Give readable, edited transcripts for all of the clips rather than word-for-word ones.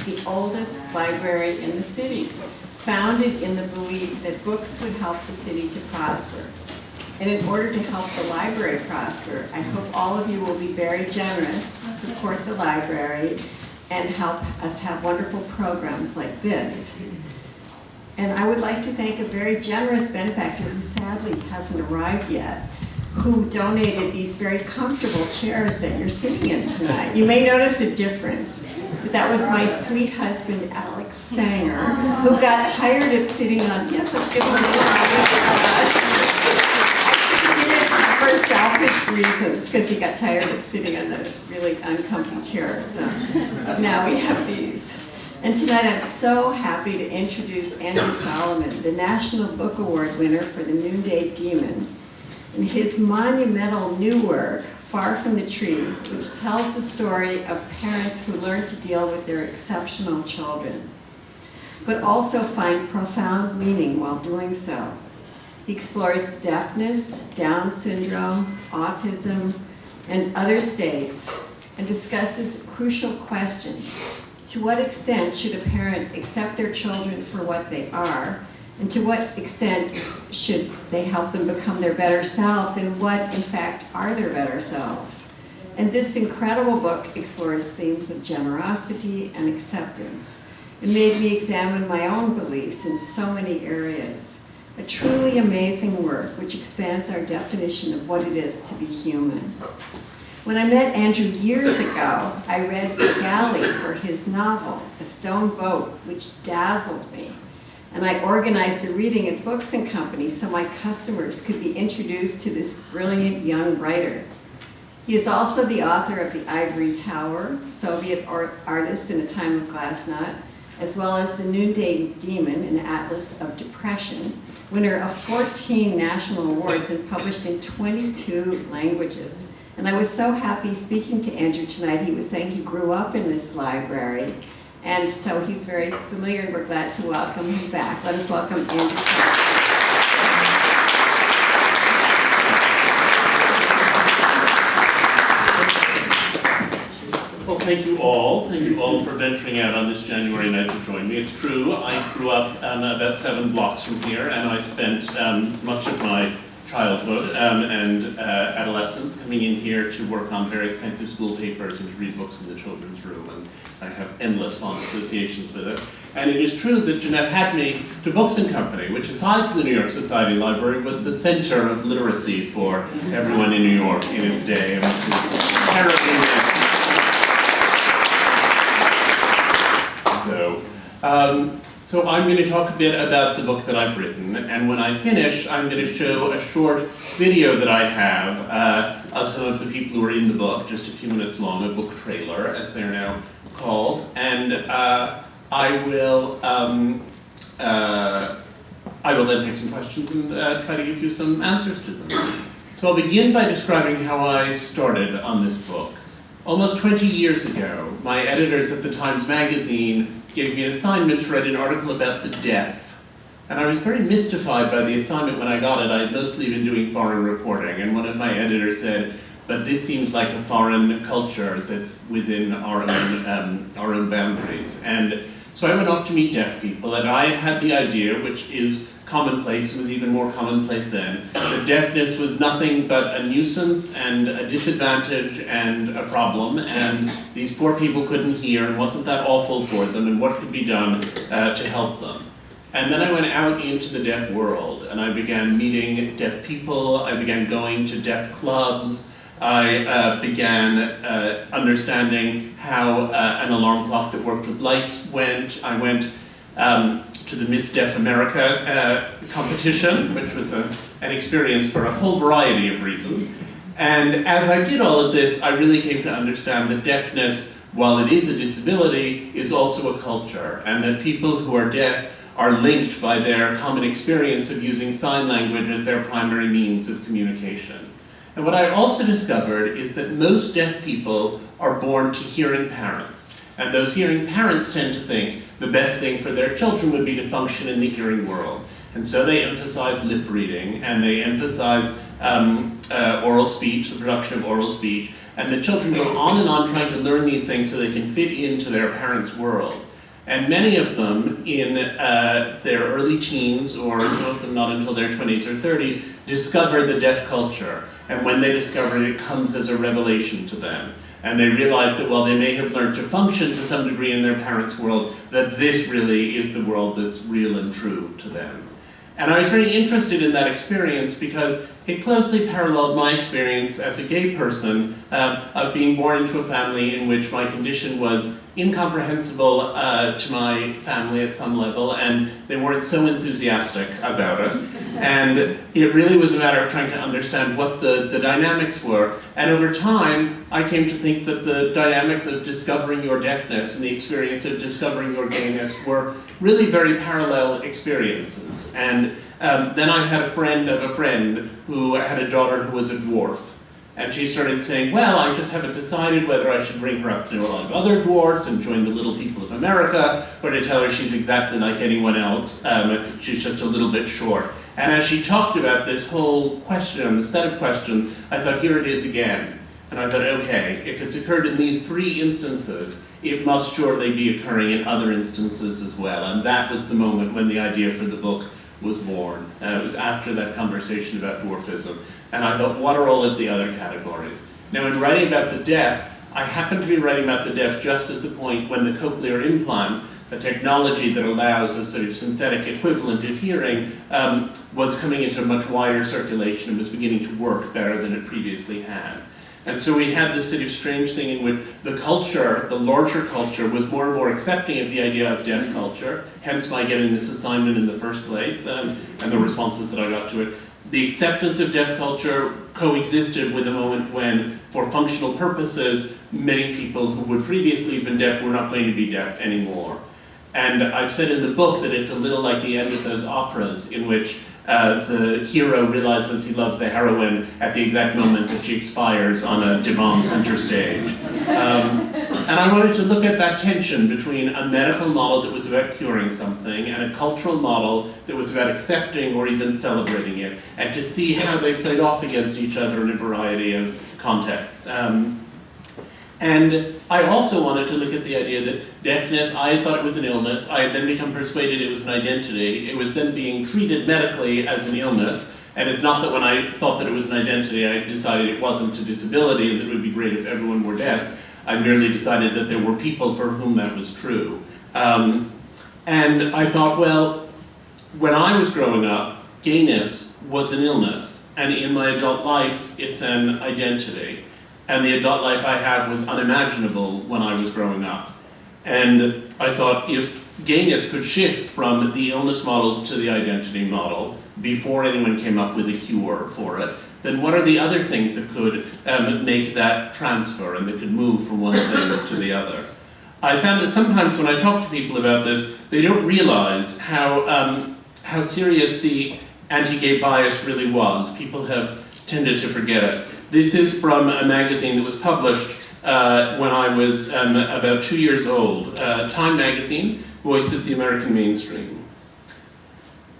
the oldest library in the city, founded in the belief that books would help the city to prosper. And in order to help the library prosper, I hope all of you will be very generous, support the library, and help us have wonderful programs like this. And I would like to thank a very generous benefactor who sadly hasn't arrived yet, who donated these very comfortable chairs that you're sitting in tonight. You may notice a difference, but that was my sweet husband, Alex Sanger, who got tired of sitting on, yes, let's give him a round. For selfish reasons, because he got tired of sitting on those really uncomfy chairs. So now we have these. And tonight I'm so happy to introduce Andrew Solomon, the National Book Award winner for the Noonday Demon, and his monumental new work, Far from the Tree, which tells the story of parents who learn to deal with their exceptional children, but also find profound meaning while doing so. He explores deafness, Down syndrome, autism, and other states, and discusses crucial questions. To what extent should a parent accept their children for what they are, and to what extent should they help them become their better selves, and what, in fact, are their better selves? And this incredible book explores themes of generosity and acceptance. It made me examine my own beliefs in so many areas. A truly amazing work which expands our definition of what it is to be human. When I met Andrew years ago, I read The Galley for his novel, A Stone Boat, which dazzled me. And I organized a reading at Books and Company so my customers could be introduced to this brilliant young writer. He is also the author of The Ivory Tower, Soviet Artists in a Time of Glasnost, as well as The Noonday Demon, an Atlas of Depression, winner of 14 national awards and published in 22 languages. And I was so happy speaking to Andrew tonight. He was saying he grew up in this library, and so he's very familiar, and we're glad to welcome him back. Let us welcome Andrew. Well, thank you all. Thank you all for venturing out on this January night to join me. It's true, I grew up about 7 blocks from here, and I spent much of my childhood and adolescence coming in here to work on various kinds of school papers and to read books in the children's room, and I have endless fond associations with it. And it is true that Jeanette had me to Books and Company, which aside from the New York Society Library was the center of literacy for everyone in New York in its day, and which is terribly So I'm going to talk a bit about the book that I've written, and when I finish, I'm going to show a short video that I have of some of the people who are in the book, just a few minutes long, a book trailer, as they're now called, and I will then take some questions and try to give you some answers to them. So I'll begin by describing how I started on this book. Almost 20 years ago, my editors at the Times Magazine gave me an assignment to write an article about the deaf. And I was very mystified by the assignment when I got it. I had mostly been doing foreign reporting, and one of my editors said, but this seems like a foreign culture that's within our own boundaries. And so I went off to meet deaf people, and I had the idea, which is commonplace, was even more commonplace then, that deafness was nothing but a nuisance and a disadvantage and a problem, and these poor people couldn't hear, and wasn't that awful for them, and what could be done to help them. And then I went out into the deaf world, and I began meeting deaf people, I began going to deaf clubs, I began understanding how an alarm clock that worked with lights went. I went to the Miss Deaf America competition, which was an experience for a whole variety of reasons. And as I did all of this, I really came to understand that deafness, while it is a disability, is also a culture, and that people who are deaf are linked by their common experience of using sign language as their primary means of communication. And what I also discovered is that most deaf people are born to hearing parents. And those hearing parents tend to think the best thing for their children would be to function in the hearing world. And so they emphasize lip reading, and they emphasize oral speech, the production of oral speech, and the children go on and on trying to learn these things so they can fit into their parents' world. And many of them in their early teens, or some of them not until their 20s or 30s, discover the deaf culture. And when they discover it, it comes as a revelation to them. And they realize that while they may have learned to function to some degree in their parents' world, that this really is the world that's real and true to them. And I was very interested in that experience because it closely paralleled my experience as a gay person of being born into a family in which my condition was incomprehensible to my family at some level, and they weren't so enthusiastic about it. And it really was a matter of trying to understand what the dynamics were. And over time, I came to think that the dynamics of discovering your deafness and the experience of discovering your gayness were really very parallel experiences. And then I had a friend of a friend who had a daughter who was a dwarf. And she started saying, well, I just haven't decided whether I should bring her up to know a lot of other dwarfs and join the little people of America, or to tell her she's exactly like anyone else, she's just a little bit short. And as she talked about this whole question, the set of questions, I thought, here it is again. And I thought, okay, if it's occurred in these 3 instances, it must surely be occurring in other instances as well. And that was the moment when the idea for the book was born. It was after that conversation about dwarfism. And I thought, what are all of the other categories? Now, in writing about the deaf, I happen to be writing about the deaf just at the point when the cochlear implant, a technology that allows a sort of synthetic equivalent of hearing, was coming into a much wider circulation and was beginning to work better than it previously had. And so we had this sort of strange thing in which the culture, the larger culture, was more and more accepting of the idea of deaf culture, hence my getting this assignment in the first place, and the responses that I got to it. The acceptance of deaf culture coexisted with a moment when, for functional purposes, many people who would previously have been deaf were not going to be deaf anymore. And I've said in the book that it's a little like the end of those operas in which the hero realizes he loves the heroine at the exact moment that she expires on a divan center stage. And I wanted to look at that tension between a medical model that was about curing something and a cultural model that was about accepting or even celebrating it, and to see how they played off against each other in a variety of contexts. And I also wanted to look at the idea that deafness, I thought it was an illness. I had then become persuaded it was an identity. It was then being treated medically as an illness. And it's not that when I thought that it was an identity, I decided it wasn't a disability and that it would be great if everyone were deaf. I merely decided that there were people for whom that was true. And I thought, well, when I was growing up, gayness was an illness. And in my adult life, it's an identity. And the adult life I have was unimaginable when I was growing up. And I thought, if gayness could shift from the illness model to the identity model before anyone came up with a cure for it, then what are the other things that could make that transfer and that could move from one thing to the other? I found that sometimes when I talk to people about this, they don't realize how serious the anti-gay bias really was. People have tended to forget it. This is from a magazine that was published when I was about 2 years old. Time magazine, Voice of the American Mainstream.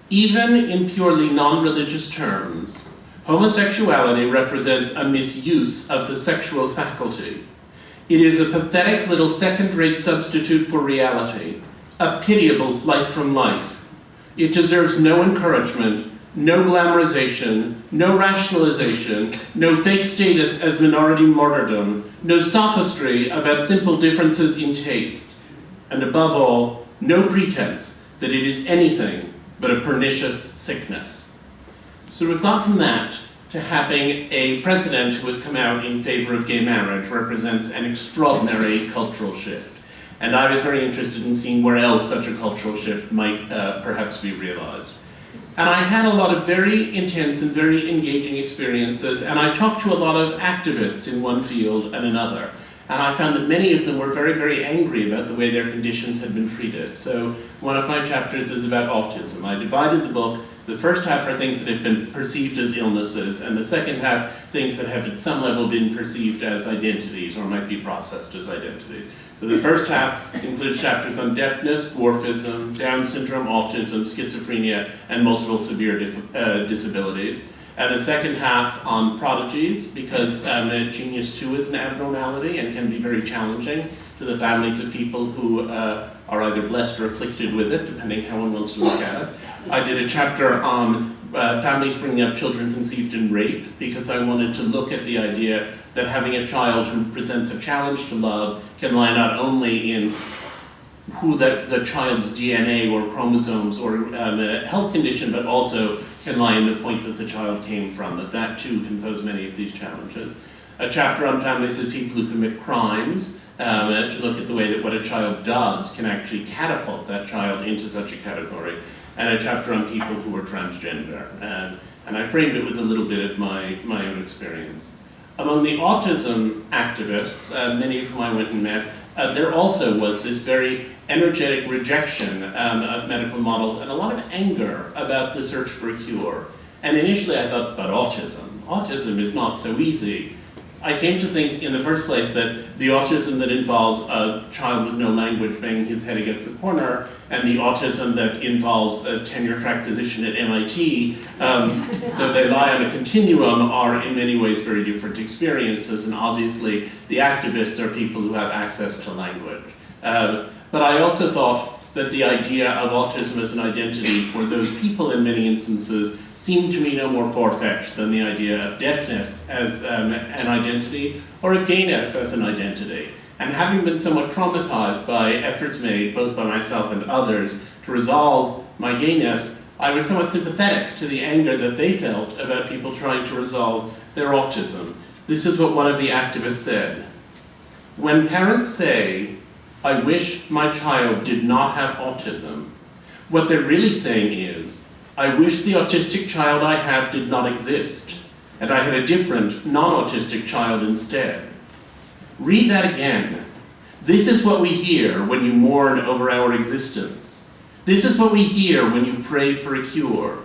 Even in purely non-religious terms, homosexuality represents a misuse of the sexual faculty. It is a pathetic little second-rate substitute for reality, a pitiable flight from life. It deserves no encouragement, no glamorization, no rationalization, no fake status as minority martyrdom, no sophistry about simple differences in taste, and above all, no pretense that it is anything but a pernicious sickness. So we've gone from that to having a president who has come out in favor of gay marriage represents an extraordinary cultural shift. And I was very interested in seeing where else such a cultural shift might perhaps be realized. And I had a lot of very intense and very engaging experiences, and I talked to a lot of activists in one field and another. And I found that many of them were very, very angry about the way their conditions had been treated. So one of my chapters is about autism. I divided the book. The first half are things that have been perceived as illnesses, and the second half, things that have at some level been perceived as identities or might be processed as identities. So the first half includes chapters on deafness, dwarfism, Down syndrome, autism, schizophrenia, and multiple severe disabilities. And the second half on prodigies, because genius too is an abnormality and can be very challenging to the families of people who are either blessed or afflicted with it, depending how one wants to look at it. I did a chapter on families bringing up children conceived in rape, because I wanted to look at the idea that having a child who presents a challenge to love can lie not only in who the child's DNA or chromosomes or a health condition, but also can lie in the point that the child came from, that too can pose many of these challenges. A chapter on families of people who commit crimes, to look at the way that what a child does can actually catapult that child into such a category, and a chapter on people who are transgender. And I framed it with a little bit of my own experience. Among the autism activists, many of whom I went and met, there also was this very energetic rejection of medical models and a lot of anger about the search for a cure. And initially I thought, but autism is not so easy. I came to think in the first place that the autism that involves a child with no language banging his head against the corner, and the autism that involves a tenure-track position at MIT, though they lie on a continuum, are in many ways very different experiences, and obviously the activists are people who have access to language. But I also thought that the idea of autism as an identity for those people in many instances seemed to me no more far-fetched than the idea of deafness as an identity, or of gayness as an identity. And having been somewhat traumatized by efforts made, both by myself and others, to resolve my gayness, I was somewhat sympathetic to the anger that they felt about people trying to resolve their autism. This is what one of the activists said. When parents say, "I wish my child did not have autism," what they're really saying is, "I wish the autistic child I have did not exist, and I had a different, non-autistic child instead." Read that again. This is what we hear when you mourn over our existence. This is what we hear when you pray for a cure.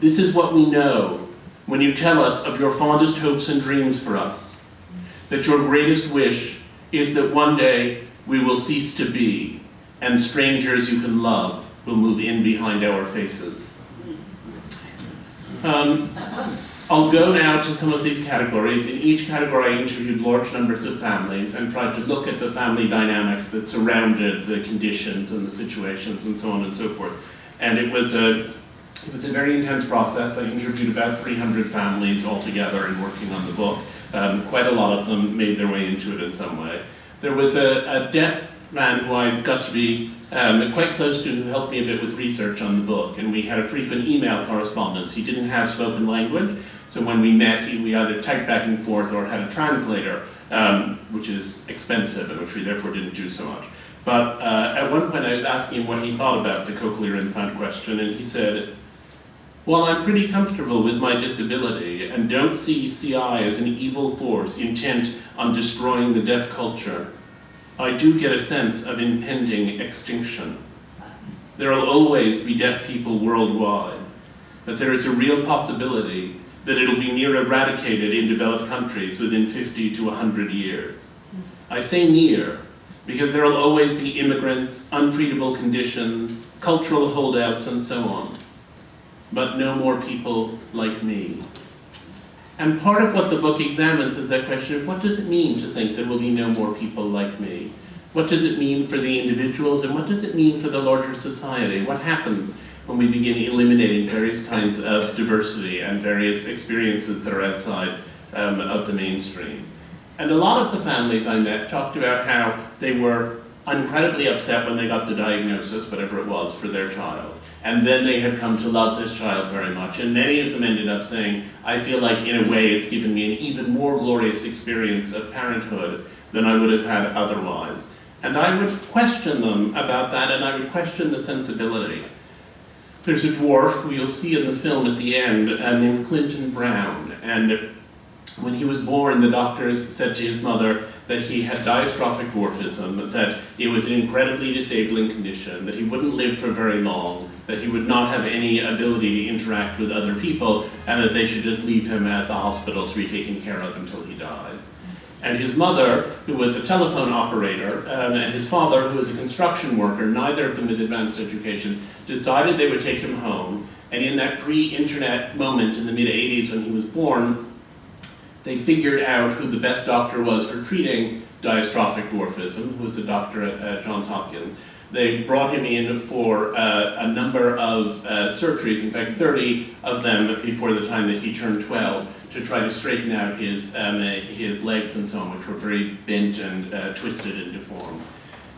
This is what we know when you tell us of your fondest hopes and dreams for us, that your greatest wish is that one day we will cease to be, and strangers you can love will move in behind our faces. I'll go now to some of these categories. In each category I interviewed large numbers of families and tried to look at the family dynamics that surrounded the conditions and the situations and so on and so forth. And it was a very intense process. I interviewed about 300 families altogether in working on the book. Quite a lot of them made their way into it in some way. There was a deaf man who I got to be quite close to, who helped me a bit with research on the book, and we had a frequent email correspondence. He didn't have spoken language, so when we met, we either typed back and forth or had a translator, which is expensive and which we therefore didn't do so much. But at one point I was asking him what he thought about the cochlear implant question, and he said, "Well, I'm pretty comfortable with my disability and don't see CI as an evil force intent on destroying the deaf culture. I do get a sense of impending extinction. There will always be deaf people worldwide, but there is a real possibility that it'll be near eradicated in developed countries within 50 to 100 years. I say near, because there will always be immigrants, untreatable conditions, cultural holdouts, and so on. But no more people like me." And part of what the book examines is that question of what does it mean to think there will be no more people like me? What does it mean for the individuals, and what does it mean for the larger society? What happens when we begin eliminating various kinds of diversity and various experiences that are outside of the mainstream? And a lot of the families I met talked about how they were incredibly upset when they got the diagnosis, whatever it was, for their child. And then they had come to love this child very much. And many of them ended up saying, "I feel like in a way it's given me an even more glorious experience of parenthood than I would have had otherwise." And I would question them about that, and I would question the sensibility. There's a dwarf who you'll see in the film at the end named Clinton Brown. And when he was born, the doctors said to his mother that he had diastrophic dwarfism, that it was an incredibly disabling condition, that he wouldn't live for very long, that he would not have any ability to interact with other people, and that they should just leave him at the hospital to be taken care of until he died. And his mother, who was a telephone operator, and his father, who was a construction worker, neither of them with advanced education, decided they would take him home. And in that pre-internet moment in the mid-'80s when he was born, they figured out who the best doctor was for treating diastrophic dwarfism, who was a doctor at Johns Hopkins. They brought him in for a number of surgeries, in fact 30 of them before the time that he turned 12, to try to straighten out his legs and so on, which were very bent and twisted and deformed.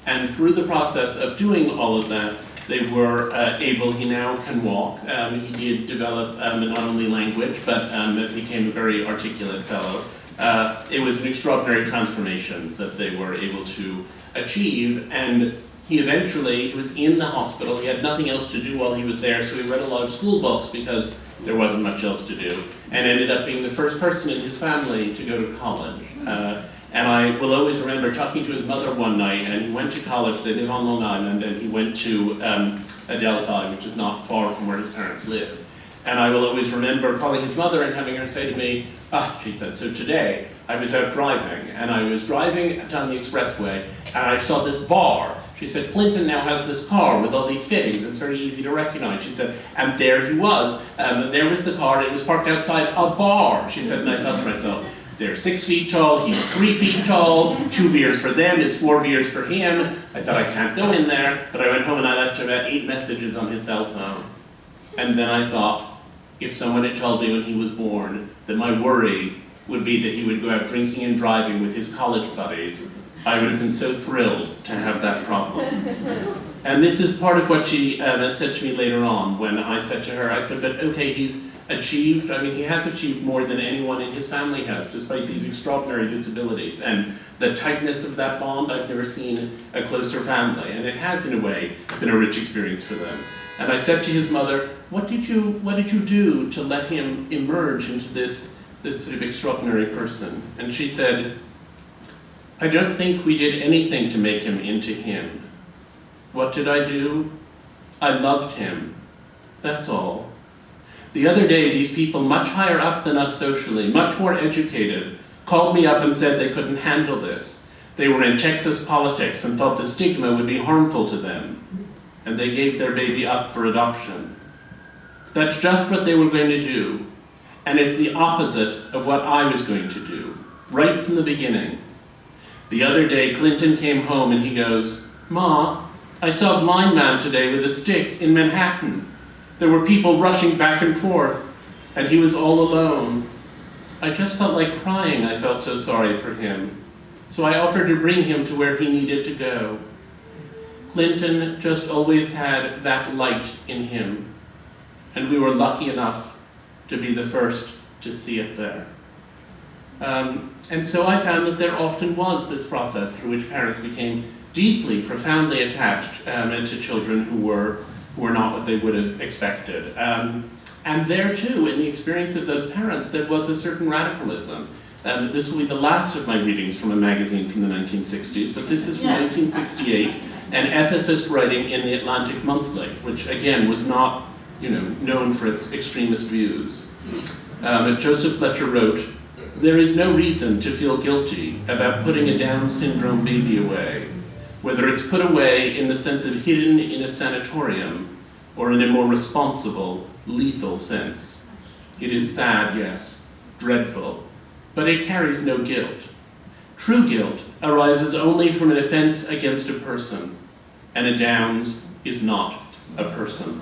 And through the process of doing all of that, they were able, he now can walk. He did develop not only language, but became a very articulate fellow. It was an extraordinary transformation that they were able to achieve, and he was in the hospital. He had nothing else to do while he was there, so he read a lot of school books because there wasn't much else to do, and ended up being the first person in his family to go to college. And I will always remember talking to his mother one night, and he went to college. They live on Long Island, and he went to Adelphi, which is not far from where his parents live. And I will always remember calling his mother and having her say to me, she said, so today I was out driving, and I was driving down the expressway, and I saw this bar. She said, Clinton now has this car with all these fittings. It's very easy to recognize. She said, and there he was. There was the car, and it was parked outside a bar. She said, and I thought to myself, they're 6 feet tall, he's 3 feet tall, 2 beers for them is 4 beers for him. I thought, I can't go in there, but I went home and I left about 8 messages on his cell phone. And then I thought, if someone had told me when he was born that my worry would be that he would go out drinking and driving with his college buddies, I would have been so thrilled to have that problem. And this is part of what she said to me later on when I said to her, I said, but okay, he's achieved, he has achieved more than anyone in his family has, despite these extraordinary disabilities. And the tightness of that bond, I've never seen a closer family. And it has, in a way, been a rich experience for them. And I said to his mother, what did you do to let him emerge into this sort of extraordinary person? And she said, I don't think we did anything to make him into him. What did I do? I loved him. That's all. The other day, these people much higher up than us socially, much more educated, called me up and said they couldn't handle this. They were in Texas politics and thought the stigma would be harmful to them. And they gave their baby up for adoption. That's just what they were going to do. And it's the opposite of what I was going to do, right from the beginning. The other day, Clinton came home and he goes, Ma, I saw a blind man today with a stick in Manhattan. There were people rushing back and forth, and he was all alone. I just felt like crying. I felt so sorry for him. So I offered to bring him to where he needed to go. Clinton just always had that light in him, and we were lucky enough to be the first to see it there. And so I found that there often was this process through which parents became deeply, profoundly attached to children who were not what they would have expected. And there too, in the experience of those parents, there was a certain radicalism. This will be the last of my readings from a magazine from the 1960s, but this is from 1968, an ethicist writing in the Atlantic Monthly, which again was not known for its extremist views. Joseph Fletcher wrote, "There is no reason to feel guilty about putting a Down syndrome baby away, whether it's put away in the sense of hidden in a sanatorium or in a more responsible, lethal sense. It is sad, yes, dreadful, but it carries no guilt. True guilt arises only from an offense against a person, and a Downs is not a person."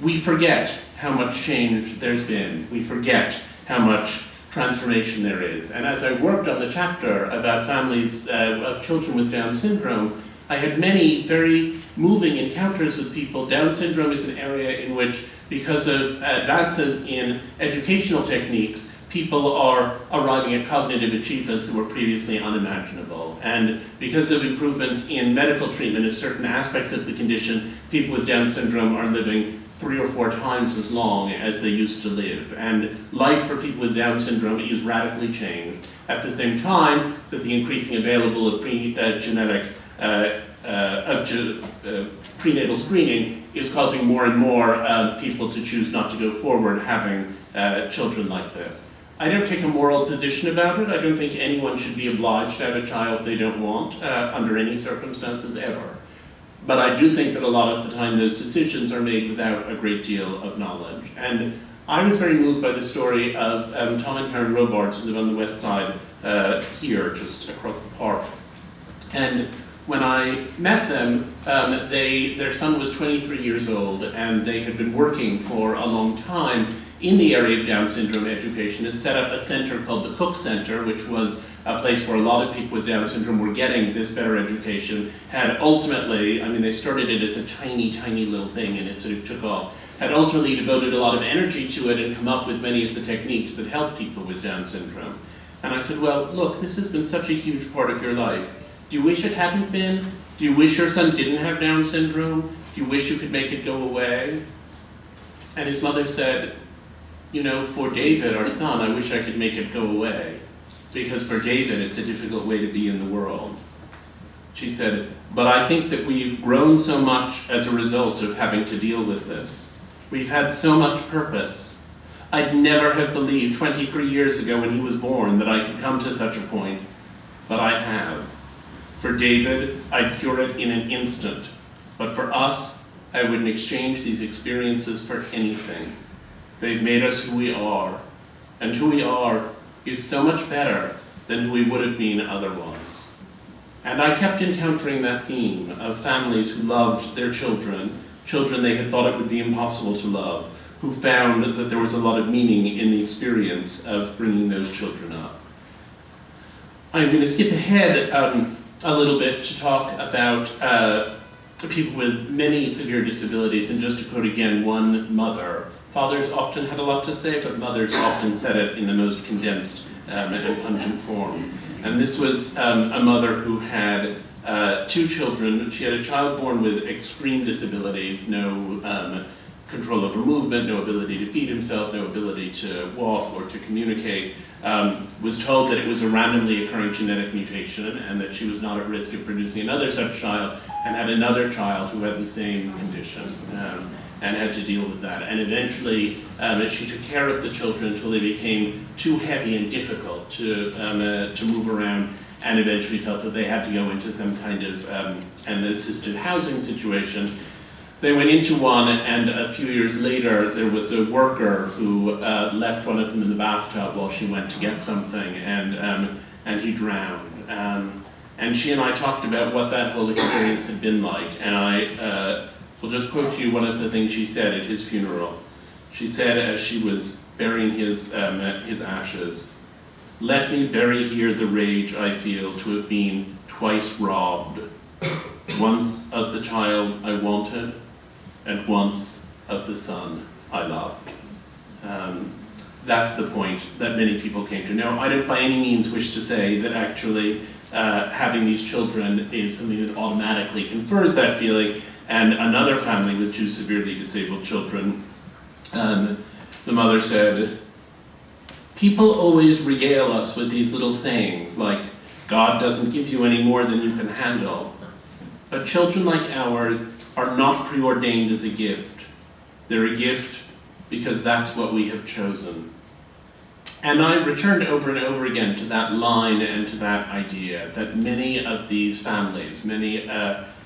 We forget how much change there's been. We forget how much transformation there is. And as I worked on the chapter about families of children with Down syndrome, I had many very moving encounters with people. Down syndrome is an area in which, because of advances in educational techniques, people are arriving at cognitive achievements that were previously unimaginable. And because of improvements in medical treatment of certain aspects of the condition, people with Down syndrome are living 3 or 4 times as long as they used to live. And life for people with Down syndrome is radically changed. At the same time that the increasing available of prenatal screening is causing more and more people to choose not to go forward having children like this. I don't take a moral position about it. I don't think anyone should be obliged to have a child they don't want under any circumstances ever. But I do think that a lot of the time those decisions are made without a great deal of knowledge. And I was very moved by the story of Tom and Karen Robards, who live on the west side here, just across the park. And when I met them, their son was 23 years old, and they had been working for a long time in the area of Down syndrome education and set up a center called the Cook Center, which was a place where a lot of people with Down syndrome were getting this better education. Had ultimately, I mean, they started it as a tiny, tiny little thing, and it sort of took off. Had ultimately devoted a lot of energy to it and come up with many of the techniques that help people with Down syndrome. And I said, well, look, this has been such a huge part of your life. Do you wish it hadn't been? Do you wish your son didn't have Down syndrome? Do you wish you could make it go away? And his mother said, you know, for David, our son, I wish I could make it go away. Because for David, it's a difficult way to be in the world. She said, but I think that we've grown so much as a result of having to deal with this. We've had so much purpose. I'd never have believed 23 years ago when he was born that I could come to such a point, but I have. For David, I'd cure it in an instant. But for us, I wouldn't exchange these experiences for anything. They've made us who we are, and who we are is so much better than who we would have been otherwise. And I kept encountering that theme of families who loved their children, children they had thought it would be impossible to love, who found that there was a lot of meaning in the experience of bringing those children up. I'm going to skip ahead a little bit to talk about people with many severe disabilities, and just to quote again one mother. Fathers often had a lot to say, but mothers often said it in the most condensed and pungent form. And this was a mother who had 2 children. She had a child born with extreme disabilities, no control over movement, no ability to feed himself, no ability to walk or to communicate, was told that it was a randomly occurring genetic mutation and that she was not at risk of producing another such child, and had another child who had the same condition. And had to deal with that. And eventually, she took care of the children until they became too heavy and difficult to move around, and eventually felt that they had to go into some kind of an assisted housing situation. They went into one, and a few years later, there was a worker who left one of them in the bathtub while she went to get something, and he drowned. And she and I talked about what that whole experience had been like, and I will just quote to you one of the things she said at his funeral. She said, as she was burying his ashes, "Let me bury here the rage I feel to have been twice robbed, once of the child I wanted, and once of the son I loved." That's the point that many people came to. Now, I don't by any means wish to say that actually having these children is something that automatically confers that feeling. And another family with 2 severely disabled children, the mother said, "People always regale us with these little sayings like, God doesn't give you any more than you can handle. But children like ours are not preordained as a gift. They're a gift because that's what we have chosen." And I returned over and over again to that line and to that idea that many of these families, many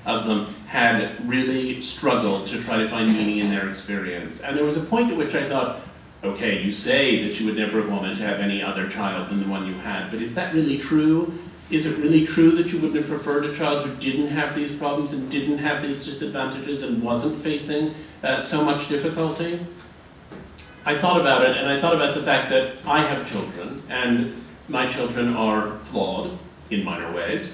of them had really struggled to try to find meaning in their experience. And there was a point at which I thought, okay, you say that you would never have wanted to have any other child than the one you had, but is that really true? Is it really true that you wouldn't have preferred a child who didn't have these problems and didn't have these disadvantages and wasn't facing so much difficulty? I thought about it, and I thought about the fact that I have children, and my children are flawed in minor ways.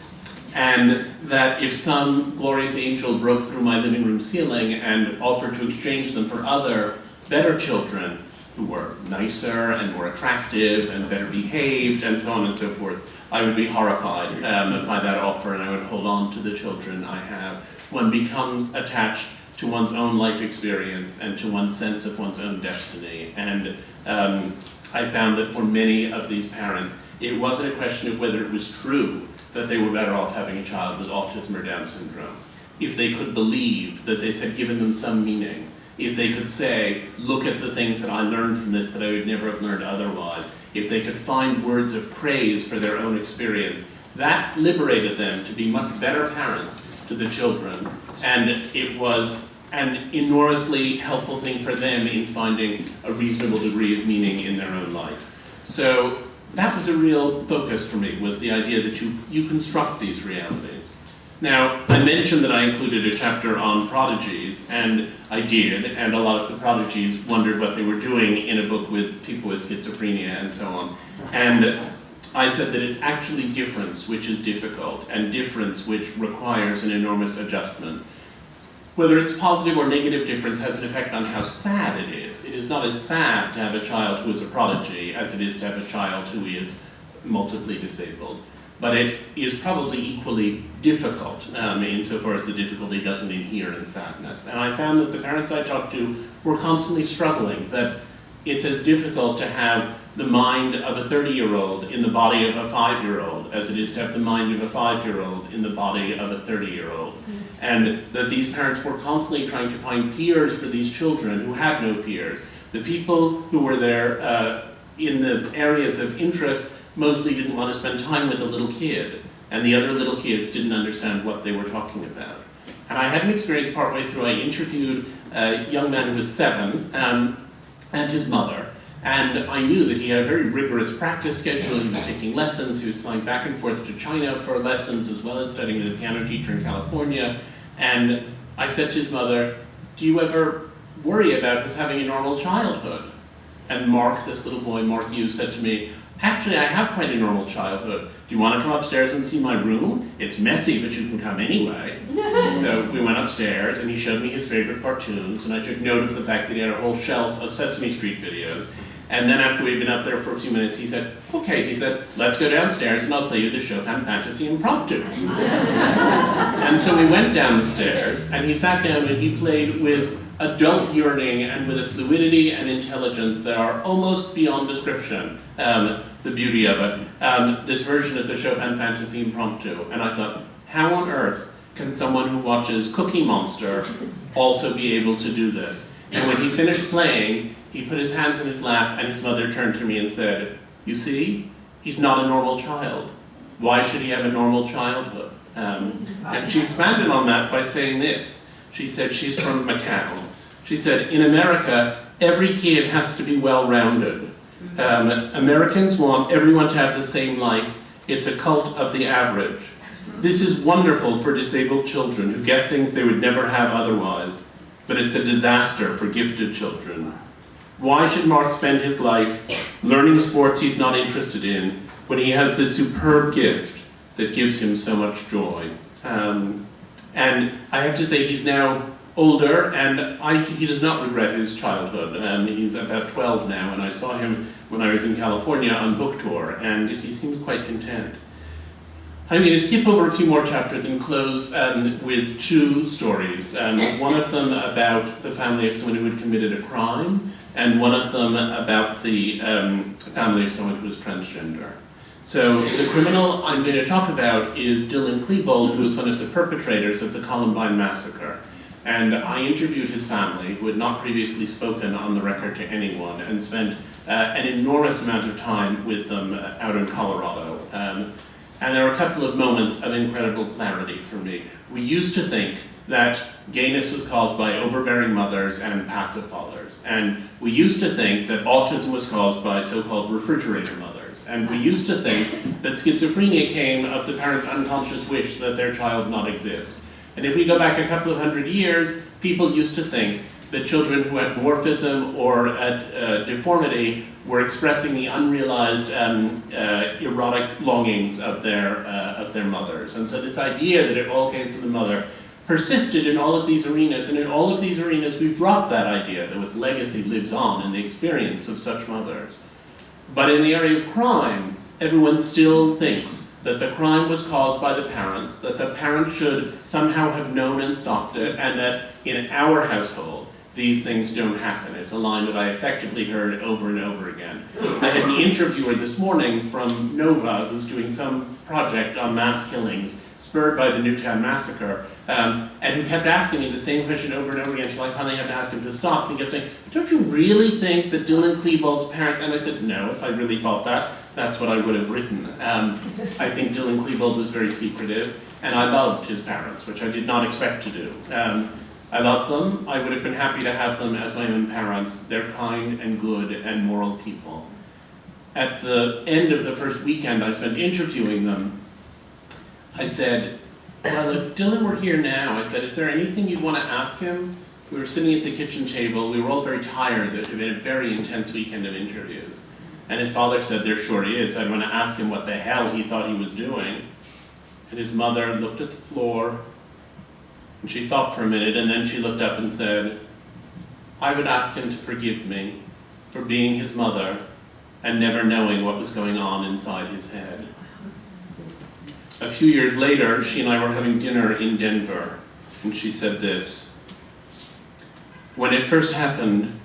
And that if some glorious angel broke through my living room ceiling and offered to exchange them for other, better children who were nicer and more attractive and better behaved and so on and so forth, I would be horrified by that offer, and I would hold on to the children I have. One becomes attached to one's own life experience and to one's sense of one's own destiny. And I found that for many of these parents, it wasn't a question of whether it was true that they were better off having a child with autism or Down syndrome. If they could believe that this had given them some meaning, if they could say, look at the things that I learned from this that I would never have learned otherwise, if they could find words of praise for their own experience, that liberated them to be much better parents to the children. And it was an enormously helpful thing for them in finding a reasonable degree of meaning in their own life. So that was a real focus for me, was the idea that you construct these realities. Now, I mentioned that I included a chapter on prodigies, and I did, and a lot of the prodigies wondered what they were doing in a book with people with schizophrenia and so on. And I said that it's actually difference which is difficult, and difference which requires an enormous adjustment. Whether it's positive or negative difference has an effect on how sad it is. It is not as sad to have a child who is a prodigy as it is to have a child who is multiply disabled. But it is probably equally difficult, insofar as the difficulty doesn't inhere in sadness. And I found that the parents I talked to were constantly struggling, that it's as difficult to have the mind of a 30-year-old in the body of a 5-year-old as it is to have the mind of a 5-year-old in the body of a 30-year-old. And that these parents were constantly trying to find peers for these children who had no peers. The people who were there in the areas of interest mostly didn't want to spend time with a little kid, and the other little kids didn't understand what they were talking about. And I had an experience partway through. I interviewed a young man who was 7 and his mother, and I knew that he had a very rigorous practice schedule. He was taking lessons, he was flying back and forth to China for lessons, as well as studying with a piano teacher in California. And I said to his mother, "Do you ever worry about us having a normal childhood?" And Mark, this little boy, Mark Hughes, said to me, "Actually, I have quite a normal childhood. Do you want to come upstairs and see my room? It's messy, but you can come anyway." So we went upstairs, and he showed me his favorite cartoons, and I took note of the fact that he had a whole shelf of Sesame Street videos. And then after we'd been up there for a few minutes, he said, "Okay," he said, "let's go downstairs and I'll play you the Chopin Fantasy Impromptu." And so we went down the stairs, and he sat down and he played with adult yearning and with a fluidity and intelligence that are almost beyond description, the beauty of it. This version of the Chopin Fantasy Impromptu. And I thought, how on earth can someone who watches Cookie Monster also be able to do this? And when he finished playing, he put his hands in his lap, and his mother turned to me and said, "You see, he's not a normal child. Why should he have a normal childhood?" And she expanded on that by saying this. She said she's from Macau. She said, "In America, every kid has to be well-rounded. Americans want everyone to have the same life. It's a cult of the average. This is wonderful for disabled children who get things they would never have otherwise, but it's a disaster for gifted children. Why should Mark spend his life learning sports he's not interested in when he has this superb gift that gives him so much joy?" And I have to say, he's now older, and he does not regret his childhood. He's about 12 now, and I saw him when I was in California on book tour, and he seems quite content. I'm going to skip over a few more chapters and close with 2 stories. One of them about the family of someone who had committed a crime, and one of them about the family of someone who is transgender. So the criminal I'm going to talk about is Dylan Klebold, who is one of the perpetrators of the Columbine massacre. And I interviewed his family, who had not previously spoken on the record to anyone, and spent an enormous amount of time with them out in Colorado. And there were a couple of moments of incredible clarity for me. We used to think that gayness was caused by overbearing mothers and passive fathers. And we used to think that autism was caused by so-called refrigerator mothers. And we used to think that schizophrenia came of the parents' unconscious wish that their child not exist. And if we go back a couple of hundred years, people used to think that children who had dwarfism or deformity were expressing the unrealized erotic longings of their mothers. And so this idea that it all came from the mother persisted in all of these arenas, and in all of these arenas we've dropped that idea, though its legacy lives on in the experience of such mothers. But in the area of crime, everyone still thinks that the crime was caused by the parents, that the parents should somehow have known and stopped it, and that in our household, these things don't happen. It's a line that I effectively heard over and over again. I had an interviewer this morning from Nova who's doing some project on mass killings spurred by the Newtown massacre, and who kept asking me the same question over and over again until I finally had to ask him to stop. And he kept saying, "Don't you really think that Dylan Klebold's parents..." And I said, "No, if I really thought that, that's what I would have written." I think Dylan Klebold was very secretive, and I loved his parents, which I did not expect to do. I love them. I would have been happy to have them as my own parents. They're kind and good and moral people. at the end of the first weekend I spent interviewing them, I said, well, if Dylan were here now, I said, is there anything you'd want to ask him? We were sitting at the kitchen table. We were all very tired. It had been a very intense weekend of interviews. And his father said, there sure is. I'd want to ask him what the hell he thought he was doing. And his mother looked at the floor, and she thought for a minute, and then she looked up and said, I would ask him to forgive me for being his mother and never knowing what was going on inside his head. A few years later, she and I were having dinner in Denver, and she said this, when it first happened,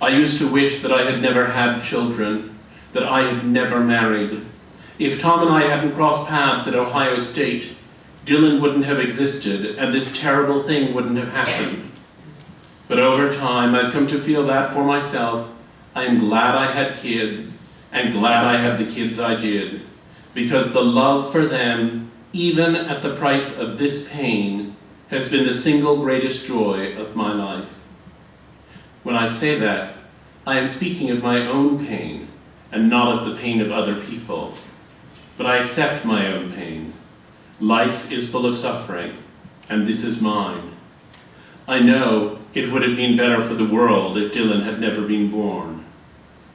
I used to wish that I had never had children, that I had never married. If Tom and I hadn't crossed paths at Ohio State, Dylan wouldn't have existed, and this terrible thing wouldn't have happened. But over time, I've come to feel that for myself, I am glad I had kids, and glad I had the kids I did, because the love for them, even at the price of this pain, has been the single greatest joy of my life. When I say that, I am speaking of my own pain, and not of the pain of other people. But I accept my own pain. Life is full of suffering, and this is mine. I know it would have been better for the world if Dylan had never been born,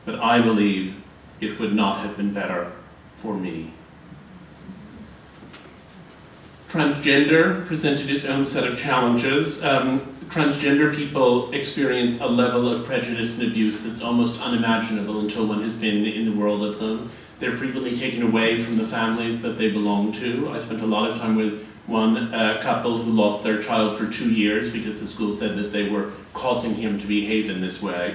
but I believe it would not have been better for me. Transgender presented its own set of challenges. Transgender people experience a level of prejudice and abuse that's almost unimaginable until one has been in the world of them. They're frequently taken away from the families that they belong to. I spent a lot of time with one couple who lost their child for 2 years because the school said that they were causing him to behave in this way.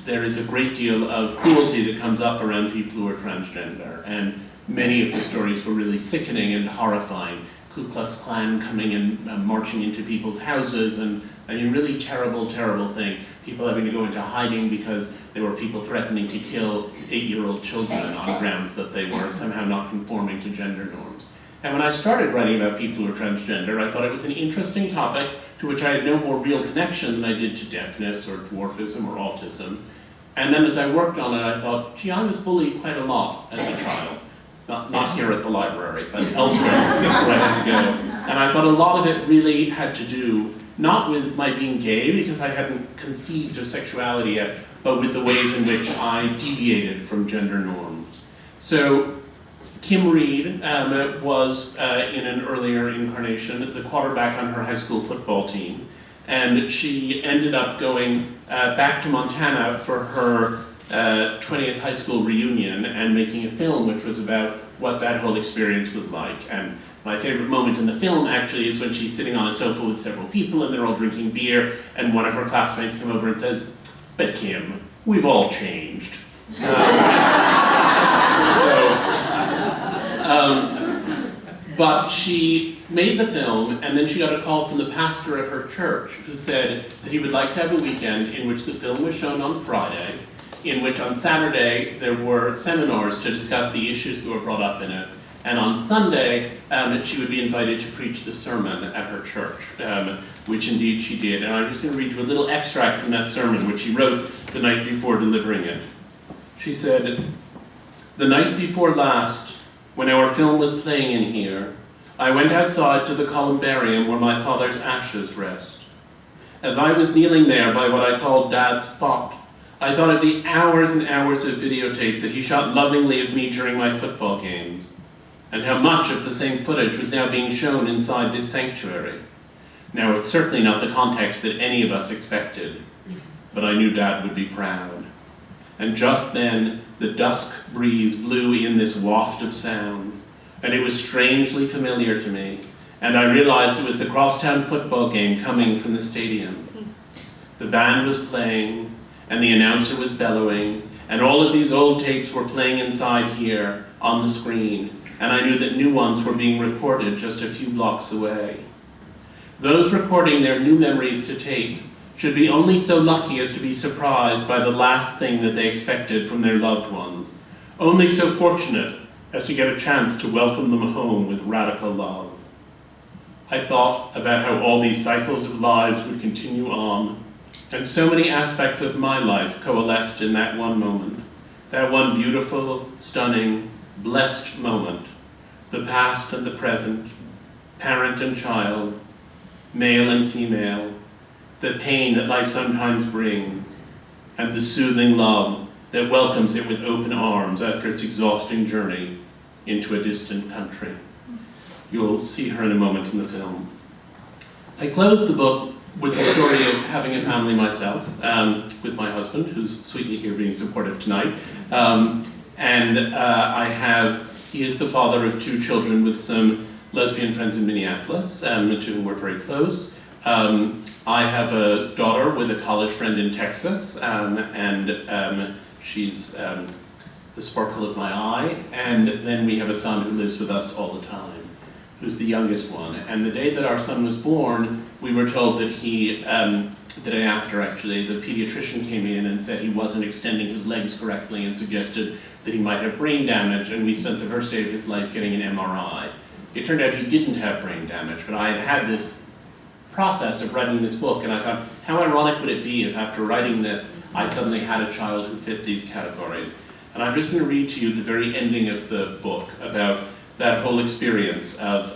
There is a great deal of cruelty that comes up around people who are transgender, and many of the stories were really sickening and horrifying. Ku Klux Klan coming and marching into people's houses, and I mean, really terrible, terrible thing. People having to go into hiding because there were people threatening to kill 8-year-old children on grounds that they were somehow not conforming to gender norms. And when I started writing about people who are transgender, I thought it was an interesting topic to which I had no more real connection than I did to deafness or dwarfism or autism. And then as I worked on it, I thought, gee, I was bullied quite a lot as a child. Not here at the library, but elsewhere where I had to go. And I thought a lot of it really had to do, not with my being gay, because I hadn't conceived of sexuality yet, but with the ways in which I deviated from gender norms. So Kim Reed was, in an earlier incarnation, the quarterback on her high school football team. And she ended up going back to Montana for her 20th high school reunion and making a film which was about what that whole experience was like. And my favorite moment in the film actually is when she's sitting on a sofa with several people and they're all drinking beer, and one of her classmates come over and says, but Kim, we've all changed. But she made the film, and then she got a call from the pastor at her church who said that he would like to have a weekend in which the film was shown on Friday, in which on Saturday there were seminars to discuss the issues that were brought up in it, and on Sunday she would be invited to preach the sermon at her church, which indeed she did. And I'm just going to read you a little extract from that sermon, which she wrote the night before delivering it. She said, "The night before last, when our film was playing in here, I went outside to the columbarium where my father's ashes rest. As I was kneeling there by what I called Dad's spot, I thought of the hours and hours of videotape that he shot lovingly of me during my football games, and how much of the same footage was now being shown inside this sanctuary. Now, it's certainly not the context that any of us expected, but I knew Dad would be proud. And just then, the dusk breeze blew in this waft of sound, and it was strangely familiar to me, and I realized it was the crosstown football game coming from the stadium. The band was playing, and the announcer was bellowing, and all of these old tapes were playing inside here on the screen, and I knew that new ones were being recorded just a few blocks away. Those recording their new memories to tape should be only so lucky as to be surprised by the last thing that they expected from their loved ones, only so fortunate as to get a chance to welcome them home with radical love. I thought about how all these cycles of lives would continue on, and so many aspects of my life coalesced in that one moment. that one beautiful, stunning, blessed moment, the past and the present, parent and child, male and female, the pain that life sometimes brings, and the soothing love that welcomes it with open arms after its exhausting journey into a distant country. You'll see her in a moment in the film. I closed the book with the story of having a family myself, with my husband, who's sweetly here being supportive tonight. He is the father of 2 children with some lesbian friends in Minneapolis, to whom we're very close. I have a daughter with a college friend in Texas, she's the sparkle of my eye. And then we have a son who lives with us all the time, who's the youngest one. And the day that our son was born, we were told that the day after actually, the pediatrician came in and said he wasn't extending his legs correctly and suggested that he might have brain damage, and we spent the first day of his life getting an MRI. It turned out he didn't have brain damage, but I had this process of writing this book, and I thought, how ironic would it be if after writing this, I suddenly had a child who fit these categories. And I'm just going to read to you the very ending of the book about that whole experience of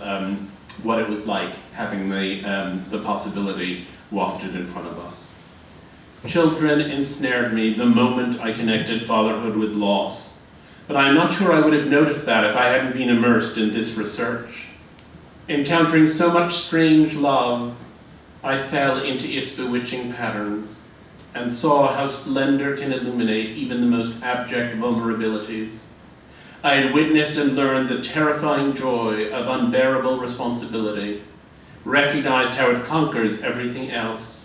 what it was like having the possibility wafted in front of us. Children ensnared me the moment I connected fatherhood with loss, but I'm not sure I would have noticed that if I hadn't been immersed in this research. Encountering so much strange love, I fell into its bewitching patterns and saw how splendor can illuminate even the most abject vulnerabilities. I had witnessed and learned the terrifying joy of unbearable responsibility, recognized how it conquers everything else.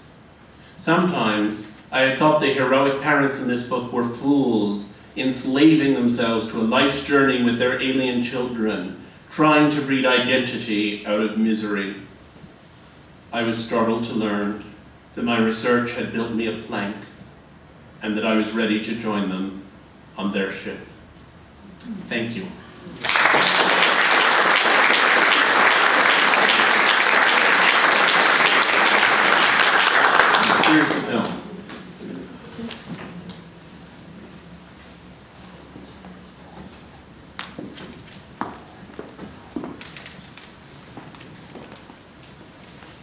Sometimes I had thought the heroic parents in this book were fools, enslaving themselves to a life's journey with their alien children, trying to breed identity out of misery. I was startled to learn that my research had built me a plank and that I was ready to join them on their ship. Thank you. Here's the film.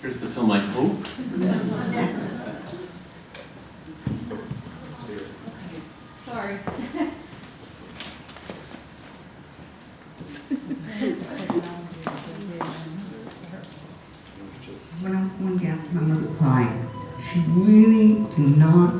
Here's the film, I hope. Sorry. When I was going down to my mother crying, she really did not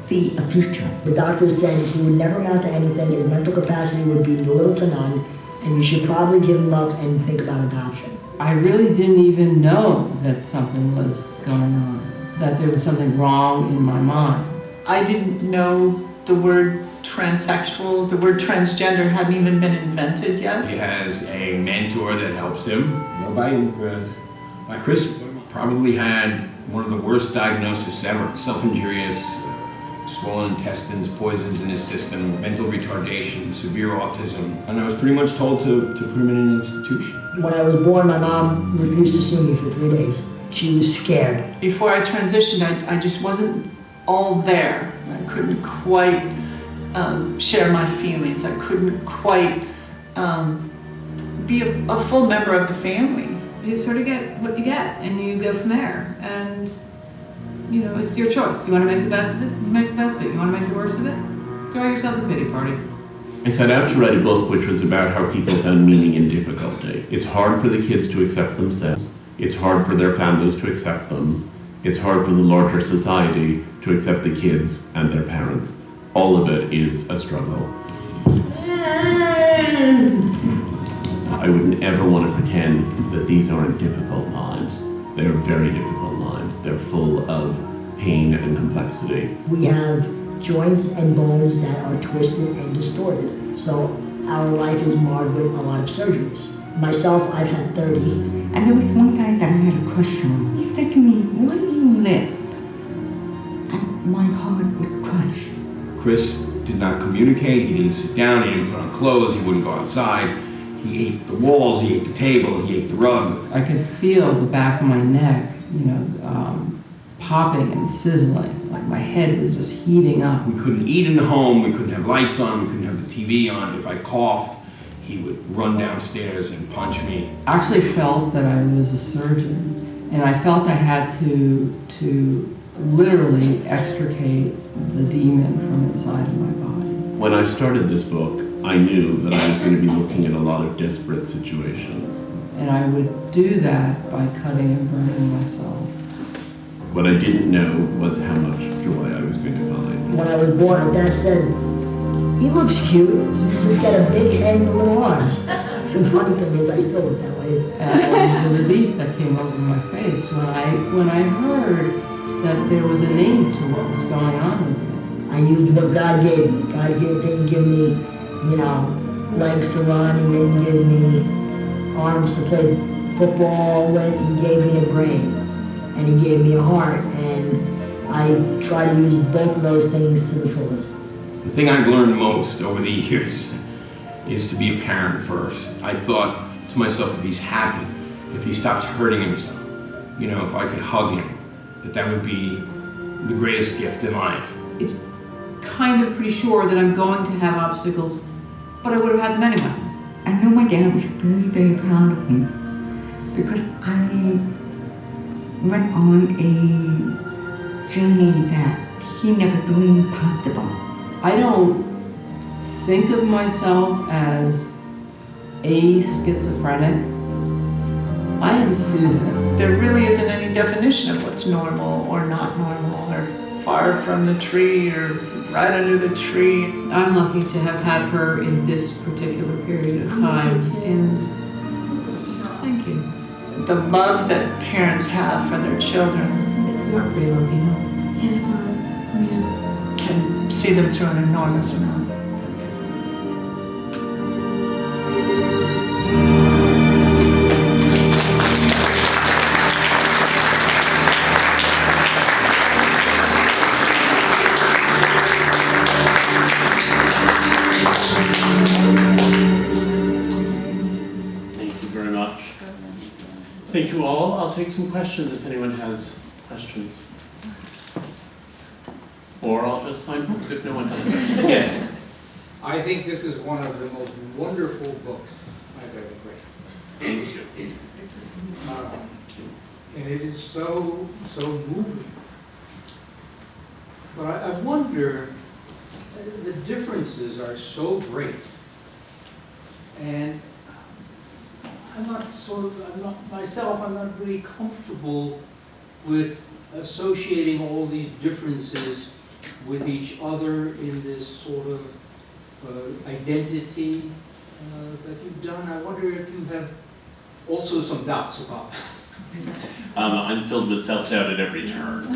see a future. The doctor said he would never amount to anything, his mental capacity would be little to none, and you should probably give him up and think about adoption. I really didn't even know that something was going on, that there was something wrong in my mind. I didn't know the word transsexual, the word transgender hadn't even been invented yet. He has a mentor that helps him. Nobody Chris. Chris probably had one of the worst diagnoses ever. Self-injurious, swollen intestines, poisons in his system, mental retardation, severe autism. And I was pretty much told to put him in an institution. When I was born, my mom refused to see me for 3 days. She was scared. Before I transitioned, I just wasn't all there. I couldn't quite share my feelings. I couldn't quite be a full member of the family. You sort of get what you get, and you go from there. And, you know, it's your choice. You want to make the best of it? You make the best of it. You want to make the worst of it? Throw yourself a pity party. I set out to write a book which was about how people found meaning in difficulty. It's hard for the kids to accept themselves. It's hard for their families to accept them. It's hard for the larger society to accept the kids and their parents. All of it is a struggle. I wouldn't ever want to pretend that these aren't difficult lives. They're very difficult lives. They're full of pain and complexity. We have joints and bones that are twisted and distorted. So our life is marred with a lot of surgeries. Myself, I've had 30. And there was one guy that I had a crush on. He said to me, "Why do you live?" And my heart would crush. Chris did not communicate, he didn't sit down, he didn't put on clothes, he wouldn't go outside. He ate the walls, he ate the table, he ate the rug. I could feel the back of my neck, popping and sizzling, like my head was just heating up. We couldn't eat in the home, we couldn't have lights on, we couldn't have the TV on. If I coughed, he would run downstairs and punch me. I actually felt that I was a surgeon, and I felt I had to literally extricate the demon from inside of my body. When I started this book, I knew that I was going to be looking at a lot of desperate situations. And I would do that by cutting and burning myself. What I didn't know was how much joy I was going to find. When I was born, Dad said, he looks cute, he's just got a big head and little arms. The funny thing is, I still look that way. And the relief that came over my face when I heard that there was a name to what was going on with me. I used what God gave me. Didn't give me, legs to run. He didn't give me arms to play football with. He gave me a brain, and he gave me a heart, and I try to use both of those things to the fullest. The thing I've learned most over the years is to be a parent first. I thought to myself, if he's happy, if he stops hurting himself, if I could hug him, that would be the greatest gift in life. It's kind of pretty sure that I'm going to have obstacles, but I would have had them anyway. I know my dad was very, very proud of me because I went on a journey that he never dreamed possible. I don't think of myself as a schizophrenic. I am Susan. There really isn't any definition of what's normal or not normal, or far from the tree or right under the tree. I'm lucky to have had her in this particular period of time. And thank you. The love that parents have for their children We're pretty lucky, huh? can see them through an enormous amount. Thank you very much. Thank you all. I'll take some questions if anyone has questions. Or I'll just sign books if no one has questions. Yes. I think this is one of the most wonderful books I've ever read. Thank you. And it is so moving. But I wonder, the differences are so great. And I'm not really comfortable with associating all these differences with each other in this sort of identity that you've done. I wonder if you have also some doubts about that. I'm filled with self-doubt at every turn.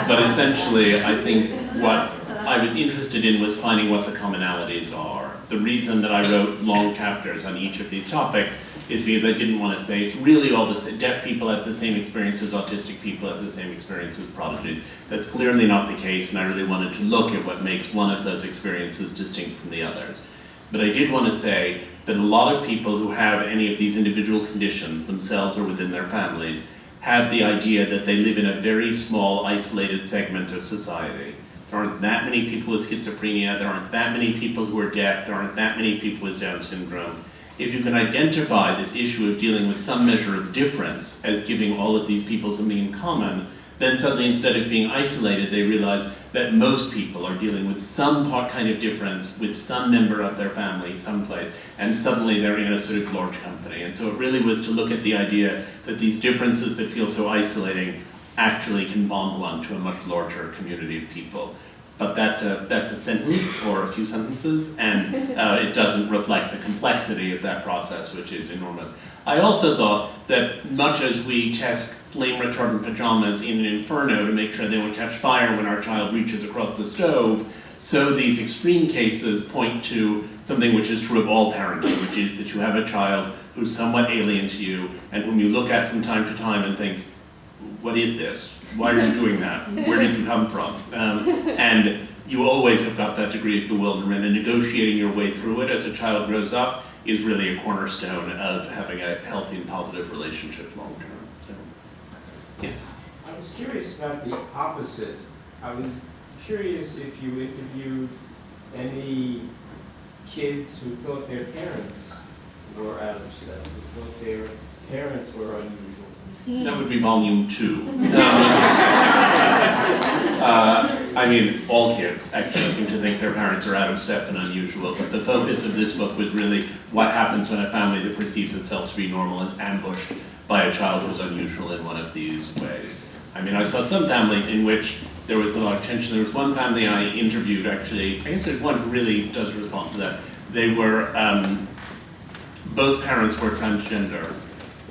But essentially, I think what I was interested in was finding what the commonalities are. The reason that I wrote long chapters on each of these topics is because I didn't want to say it's really all the same. Deaf people have the same experience as autistic people have the same experience with prodigies. That's clearly not the case, and I really wanted to look at what makes one of those experiences distinct from the others. But I did want to say that a lot of people who have any of these individual conditions, themselves or within their families, have the idea that they live in a very small, isolated segment of society. There aren't that many people with schizophrenia, there aren't that many people who are deaf, there aren't that many people with Down syndrome. If you can identify this issue of dealing with some measure of difference as giving all of these people something in common, then suddenly instead of being isolated, they realize that most people are dealing with some kind of difference with some member of their family someplace, and suddenly they're in a sort of large company. And so it really was to look at the idea that these differences that feel so isolating actually can bond one to a much larger community of people. But that's a sentence or a few sentences, and it doesn't reflect the complexity of that process, which is enormous. I also thought that much as we test flame retardant pajamas in an inferno to make sure they won't catch fire when our child reaches across the stove, so these extreme cases point to something which is true of all parenting, which is that you have a child who's somewhat alien to you and whom you look at from time to time and think, what is this? Why are you doing that? Where did you come from? And you always have got that degree of bewilderment, and negotiating your way through it as a child grows up is really a cornerstone of having a healthy and positive relationship long term. So, yes? I was curious about the opposite. I was curious if you interviewed any kids who thought their parents were out of step, who thought their parents were unusual. That would be volume 2. I mean, all kids actually seem to think their parents are out of step and unusual, but the focus of this book was really what happens when a family that perceives itself to be normal is ambushed by a child who's unusual in one of these ways. I mean, I saw some families in which there was a lot of tension. There was one family I interviewed, actually, I guess there's one who really does respond to that. They were, both parents were transgender,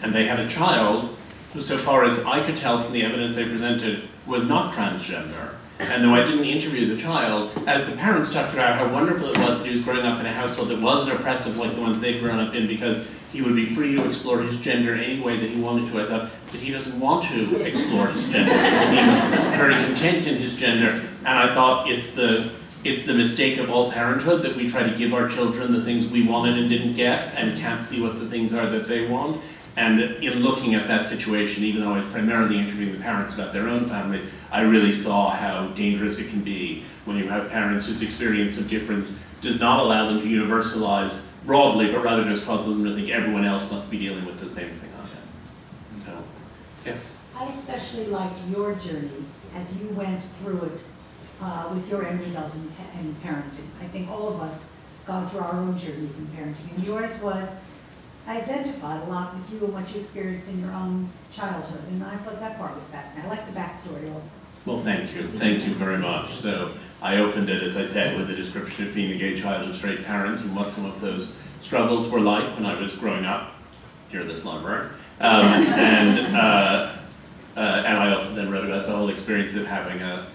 and they had a child who, so far as I could tell from the evidence they presented, was not transgender. And though I didn't interview the child, as the parents talked about how wonderful it was that he was growing up in a household that wasn't oppressive like the ones they'd grown up in, because he would be free to explore his gender any way that he wanted to, I thought, but he doesn't want to explore his gender. He seems very content in his gender, and I thought it's the mistake of all parenthood that we try to give our children the things we wanted and didn't get, and can't see what the things are that they want. And in looking at that situation, even though I was primarily interviewing the parents about their own family, I really saw how dangerous it can be when you have parents whose experience of difference does not allow them to universalize broadly, but rather just causes them to think everyone else must be dealing with the same thing I am. So, yes? I especially liked your journey as you went through it with your end result in parenting. I think all of us gone through our own journeys in parenting, and yours was, I identified a lot with you and what you experienced in your own childhood, and I thought that part was fascinating. I like the backstory also. Well, thank you. Thank you very much. So I opened it, as I said, with a description of being a gay child of straight parents and what some of those struggles were like when I was growing up here at this library. And I also then wrote about the whole experience of having a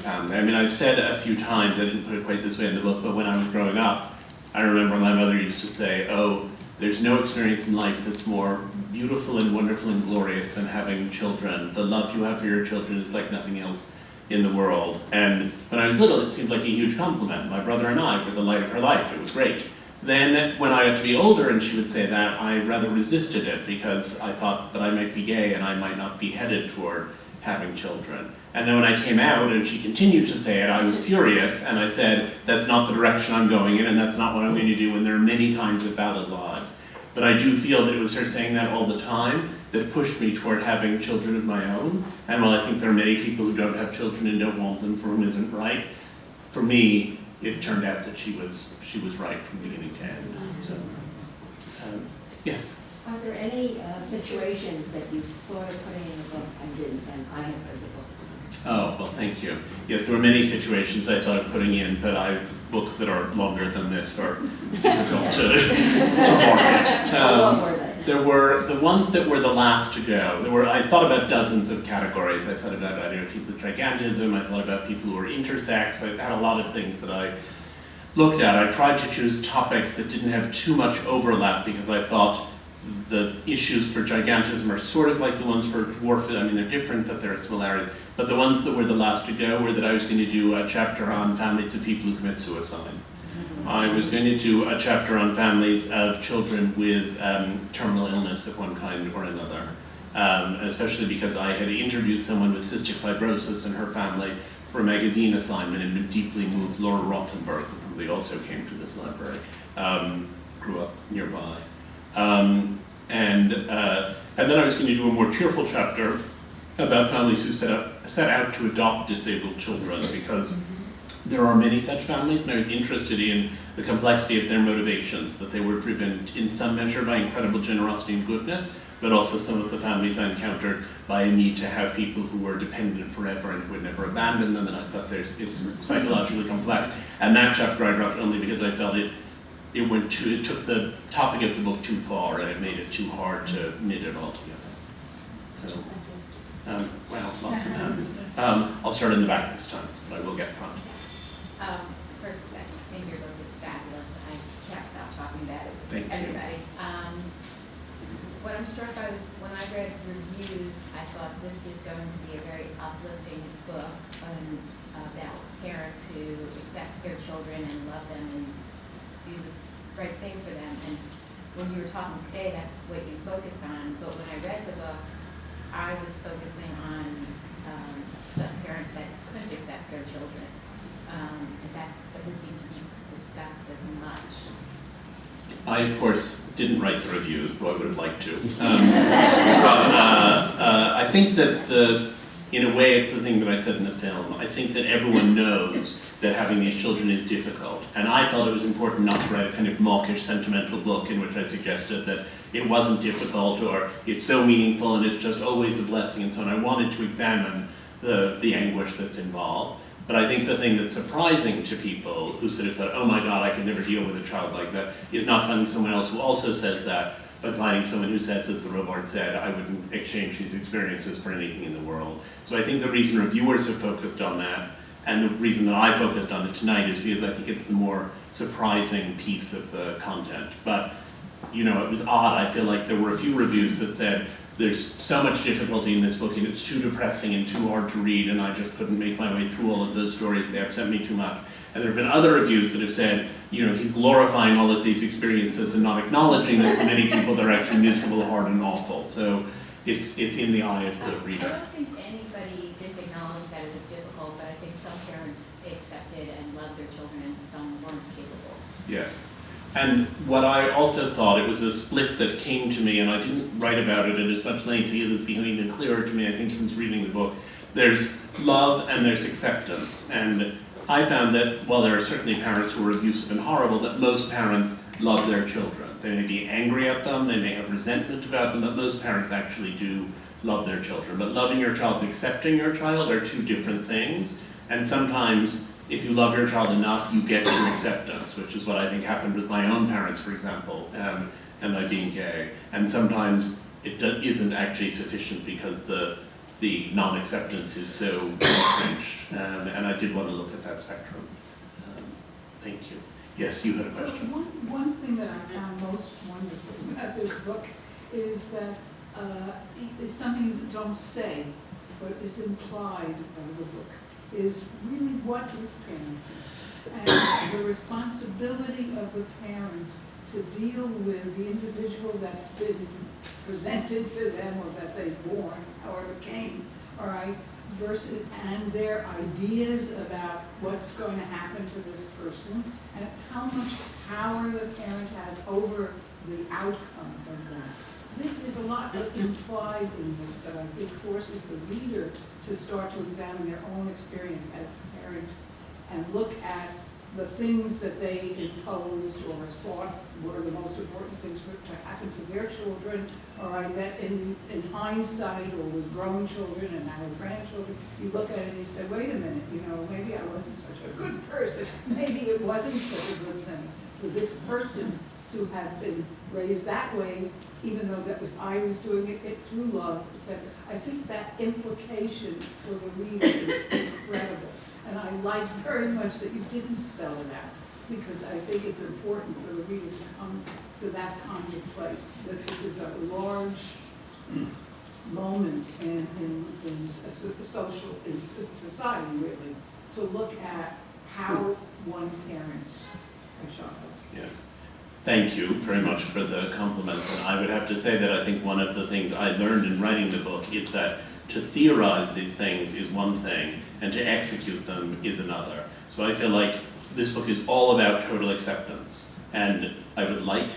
family. I mean, I've said a few times, I didn't put it quite this way in the book, but when I was growing up, I remember my mother used to say, oh, there's no experience in life that's more beautiful and wonderful and glorious than having children. The love you have for your children is like nothing else in the world. And when I was little, it seemed like a huge compliment. My brother and I were the light of her life. It was great. Then when I got to be older and she would say that, I rather resisted it because I thought that I might be gay and I might not be headed toward having children. And then when I came out and she continued to say it, I was furious, and I said, that's not the direction I'm going in, and that's not what I'm going to do, and there are many kinds of valid lives. But I do feel that it was her saying that all the time that pushed me toward having children of my own. And while I think there are many people who don't have children and don't want them, for whom isn't right, for me, it turned out that she was right from beginning to end. So, yes? Are there any situations that you thought of putting in the book and didn't, and I have read the book? Oh, well, thank you. Yes, there were many situations I thought of putting in, but books that are longer than this are difficult to market. What were they? There were the ones that were the last to go. I thought about dozens of categories. I thought about people with gigantism. I thought about people who were intersex. I had a lot of things that I looked at. I tried to choose topics that didn't have too much overlap because I thought the issues for gigantism are sort of like the ones for dwarfism. I mean, they're different, but there are similarities. But the ones that were the last to go were that I was going to do a chapter on families of people who commit suicide. I was going to do a chapter on families of children with terminal illness of one kind or another, especially because I had interviewed someone with cystic fibrosis and her family for a magazine assignment and been deeply moved. Laura Rothenberg, who probably also came to this library, grew up nearby. And then I was going to do a more cheerful chapter about families who set out to adopt disabled children, because there are many such families, and I was interested in the complexity of their motivations, that they were driven in some measure by incredible generosity and goodness, but also some of the families I encountered by a need to have people who were dependent forever and who would never abandon them, and I thought it's psychologically complex. And that chapter I dropped only because I felt it took the topic of the book too far, and it made it too hard to knit it all together. So, well, lots of hands. I'll start in the back this time, but I will get front. First, I think your book is fabulous. I can't stop talking about it with Thank you. everybody. What I'm struck by was when I read reviews, I thought this is going to be a very uplifting book about parents who accept their children and love them and do the right thing for them. And when you were talking today, that's what you focused on. But when I read the book, I was focusing on the parents that couldn't accept their children. And that doesn't seem to be discussed as much. I, of course, didn't write the reviews, though I would have liked to. I think that in a way, it's the thing that I said in the film. I think that everyone knows that having these children is difficult. And I felt it was important not to write a kind of mawkish, sentimental book in which I suggested that it wasn't difficult or it's so meaningful and it's just always a blessing and so on. I wanted to examine the anguish that's involved. But I think the thing that's surprising to people who sort of thought, oh my God, I could never deal with a child like that, is not finding someone else who also says that, but finding someone who says, as the Robart said, I wouldn't exchange these experiences for anything in the world. So I think the reason reviewers have focused on that, and the reason that I focused on it tonight, is because I think it's the more surprising piece of the content. But, you know, it was odd. I feel like there were a few reviews that said, there's so much difficulty in this book and it's too depressing and too hard to read and I just couldn't make my way through all of those stories, they upset me too much. And there have been other reviews that have said, you know, he's glorifying all of these experiences and not acknowledging that for many people they're actually miserable, hard, and awful. So it's in the eye of the I reader. don't think anybody did acknowledge that it was difficult, but I think some parents accepted and loved their children and some weren't capable. Yes. And what I also thought, it was a split that came to me, and I didn't write about it at as much length because it's becoming clearer to me, I think, since reading the book. There's love and there's acceptance. And I found that while there are certainly parents who are abusive and horrible, that most parents love their children. They may be angry at them, they may have resentment about them, but most parents actually do love their children. But loving your child and accepting your child are two different things. And sometimes, if you love your child enough, you get to acceptance, which is what I think happened with my own parents, for example, and my being gay. And sometimes it isn't actually sufficient because the non-acceptance is so entrenched. And I did want to look at that spectrum. Thank you. Yes, you had a question. One thing that I found most wonderful about this book is that it's something you don't say, but is implied by the book, is really what is parenting. And the responsibility of the parent to deal with the individual that's been presented to them or that they've born, however it came, all right, versus, and their ideas about what's going to happen to this person and how much power the parent has over the outcome of that. I think there's a lot implied in this that I think forces the reader to start to examine their own experience as a parent and look at the things that they imposed or thought were the most important things to happen to their children, all right, that in hindsight or with grown children and now with grandchildren, you look at it and you say, wait a minute, you know, maybe I wasn't such a good person. Maybe it wasn't such a good thing for this person to have been raised that way, even though that was I was doing it through love, etc. I think that implication for the reader is incredible. And I like very much that you didn't spell it out, because I think it's important for the reader to come to that kind of place, that this is a large moment in society, really, to look at how one parents a child. Yes. Thank you very much for the compliments. And I would have to say that I think one of the things I learned in writing the book is that to theorize these things is one thing, and to execute them is another. So I feel like this book is all about total acceptance. And I would like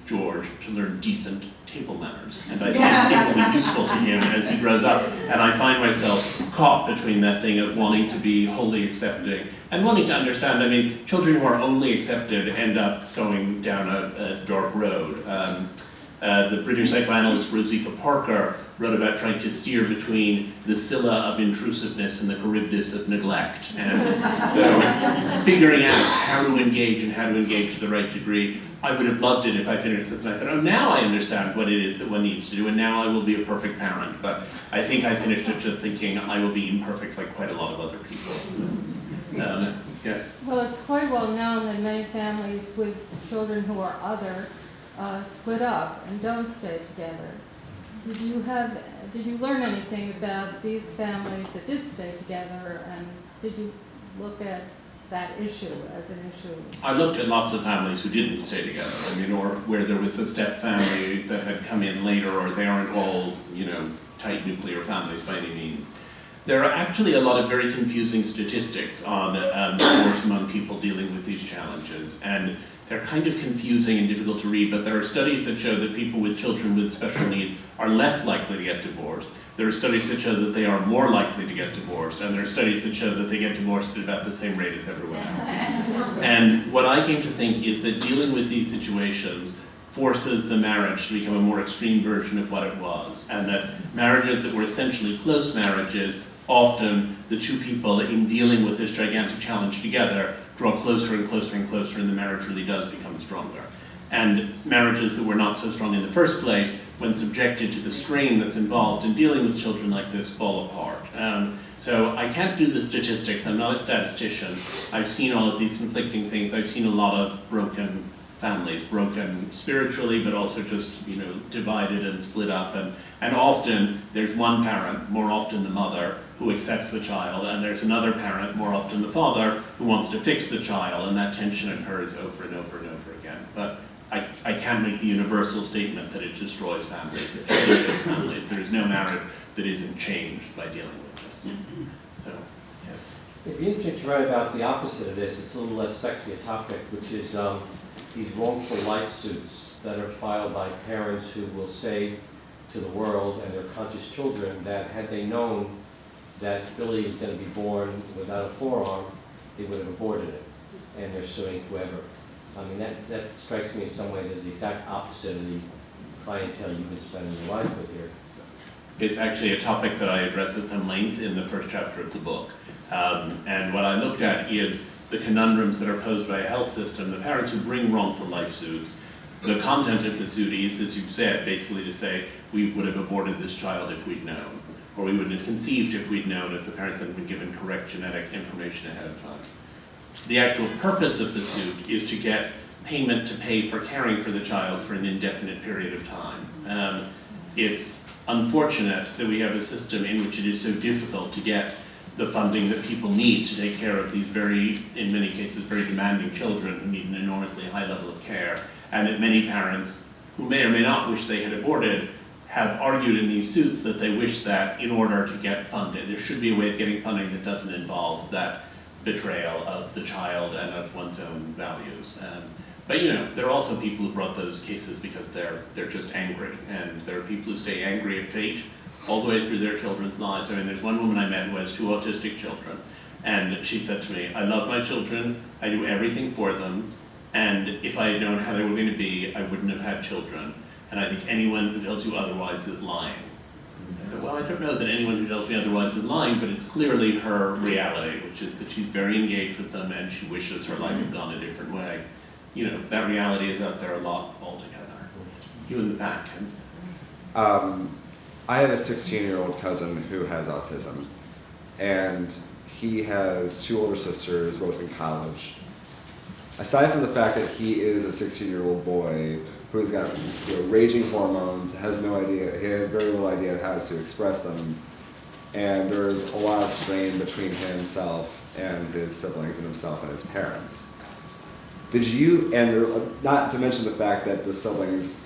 George to learn decent table manners. And I think it will be useful to him as he grows up. And I find myself caught between that thing of wanting to be wholly accepting and wanting to understand. I mean, children who are only accepted end up going down a dark road. The British psychoanalyst Rosika Parker wrote about trying to steer between the Scylla of intrusiveness and the Charybdis of neglect. And so figuring out how to engage and how to engage to the right degree. I would have loved it if I finished this and I thought, oh, now I understand what it is that one needs to do, and now I will be a perfect parent. But I think I finished it just thinking I will be imperfect like quite a lot of other people. So, yes? Well, it's quite well known that many families with children who are other split up and don't stay together. Did you learn anything about these families that did stay together, and did you look at that issue as an issue? I looked at lots of families who didn't stay together. I mean, or where there was a step family that had come in later, or they aren't all, you know, tight nuclear families by any means. There are actually a lot of very confusing statistics on divorce among people dealing with these challenges, and they're kind of confusing and difficult to read, but there are studies that show that people with children with special needs are less likely to get divorced. There are studies that show that they are more likely to get divorced, and there are studies that show that they get divorced at about the same rate as everyone else. And what I came to think is that dealing with these situations forces the marriage to become a more extreme version of what it was, and that marriages that were essentially close marriages, often the two people in dealing with this gigantic challenge together draw closer and closer and closer, and the marriage really does become stronger. And marriages that were not so strong in the first place, when subjected to the strain that's involved in dealing with children like this, fall apart. So I can't do the statistics, I'm not a statistician. I've seen all of these conflicting things. I've seen a lot of broken families, broken spiritually, but also just, divided and split up. And often there's one parent, more often the mother, who accepts the child, and there's another parent, more often the father, who wants to fix the child, and that tension occurs over and over and over again. But I can't make the universal statement that it destroys families, it changes families. There is no marriage that isn't changed by dealing with this. So, yes. It'd be interesting to write about the opposite of this. It's a little less sexy a topic, which is these wrongful life suits that are filed by parents who will say to the world and their conscious children that had they known that Billy was going to be born without a forearm, they would have aborted it, and they're suing whoever. I mean, that strikes me in some ways as the exact opposite of the clientele you've been spending your life with here. It's actually a topic that I address at some length in the first chapter of the book. And what I looked at is the conundrums that are posed by a health system, the parents who bring wrongful life suits. The content of the suit is, as you've said, basically to say, we would have aborted this child if we'd known, or we wouldn't have conceived if we'd known, if the parents hadn't been given correct genetic information ahead of time. The actual purpose of the suit is to get payment to pay for caring for the child for an indefinite period of time. It's unfortunate that we have a system in which it is so difficult to get the funding that people need to take care of these in many cases, very demanding children who need an enormously high level of care, and that many parents who may or may not wish they had aborted have argued in these suits that they wish that in order to get funded, there should be a way of getting funding that doesn't involve that betrayal of the child and of one's own values. But there are also people who brought those cases because they're just angry, and there are people who stay angry at fate all the way through their children's lives. I mean, there's one woman I met who has 2 autistic children, and she said to me, I love my children, I do everything for them, and if I had known how they were going to be, I wouldn't have had children. And I think anyone who tells you otherwise is lying. I said, well, I don't know that anyone who tells me otherwise is lying, but it's clearly her reality, which is that she's very engaged with them and she wishes her life had gone a different way. That reality is out there a lot altogether. You in the back. I have a 16-year-old cousin who has autism, and he has 2 older sisters, both in college. Aside from the fact that he is a 16-year-old boy who's got raging hormones, has no idea, he has very little idea how to express them, and there's a lot of strain between himself and his siblings and himself and his parents. Did you, and not to mention the fact that the siblings,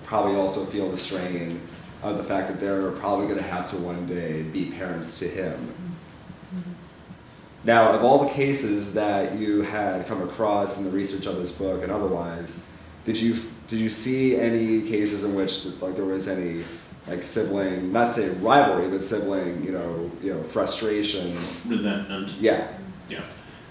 probably also feel the strain of the fact that they're probably going to have to one day be parents to him. Now, of all the cases that you had come across in the research of this book and otherwise, did you see any cases in which there was any sibling, not say rivalry, but sibling, frustration, resentment? Yeah.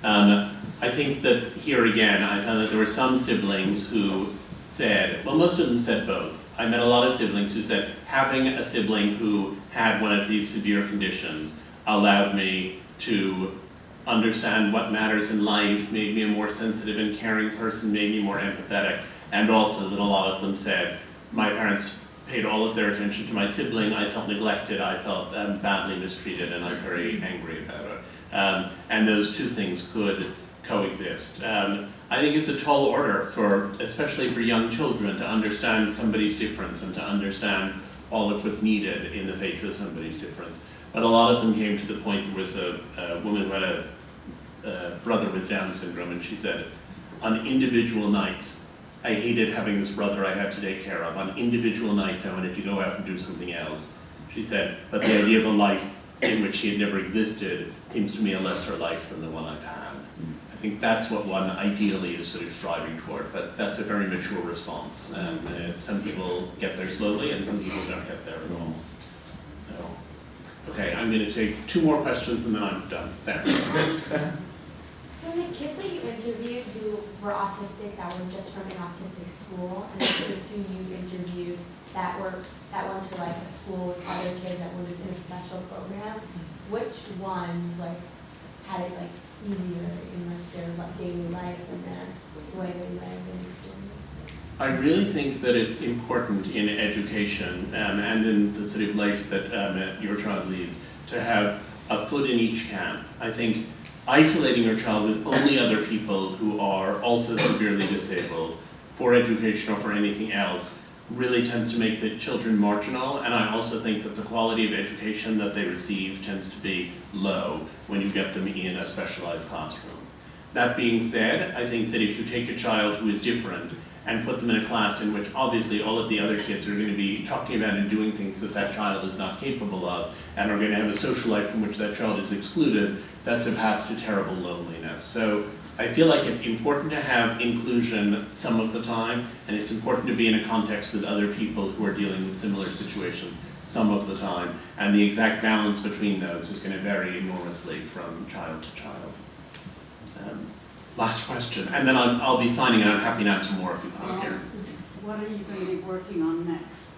I think that here again, I found that there were some siblings who said, well, most of them said both. I met a lot of siblings who said having a sibling who had one of these severe conditions allowed me to understand what matters in life, made me a more sensitive and caring person, made me more empathetic, and also that a lot of them said, my parents paid all of their attention to my sibling, I felt neglected, I felt badly mistreated, and I'm very angry about it. And those 2 things could coexist. I think it's a tall order especially for young children, to understand somebody's difference and to understand all of what's needed in the face of somebody's difference. But a lot of them came to the point, there was a woman who had a brother with Down syndrome, and she said, on individual nights, I hated having this brother I had to take care of. On individual nights, I wanted to go out and do something else. She said, but the idea of a life in which he had never existed seems to me a lesser life than the one I've had. I think that's what one ideally is sort of striving toward, but that's a very mature response. And some people get there slowly and some people don't get there at all. So, okay, I'm going to take 2 more questions and then I'm done. There. From the kids that you interviewed who were autistic, that were just from an autistic school, and the kids who you interviewed that went to like a school with other kids that were just in a special program, which one like had it like easier in like their daily life and the way they live and experience? I really think that it's important in education and in the sort of life that your child leads to have a foot in each camp. I think isolating your child with only other people who are also severely disabled for education or for anything else really tends to make the children marginal, and I also think that the quality of education that they receive tends to be low when you get them in a specialized classroom. That being said, I think that if you take a child who is different and put them in a class in which obviously all of the other kids are going to be talking about and doing things that that child is not capable of and are going to have a social life from which that child is excluded, that's a path to terrible loneliness. So I feel like it's important to have inclusion some of the time, and it's important to be in a context with other people who are dealing with similar situations some of the time, and the exact balance between those is going to vary enormously from child to child. Last question, and then I'll be signing, and I'm happy to answer more if you want to hear. What are you going to be working on next?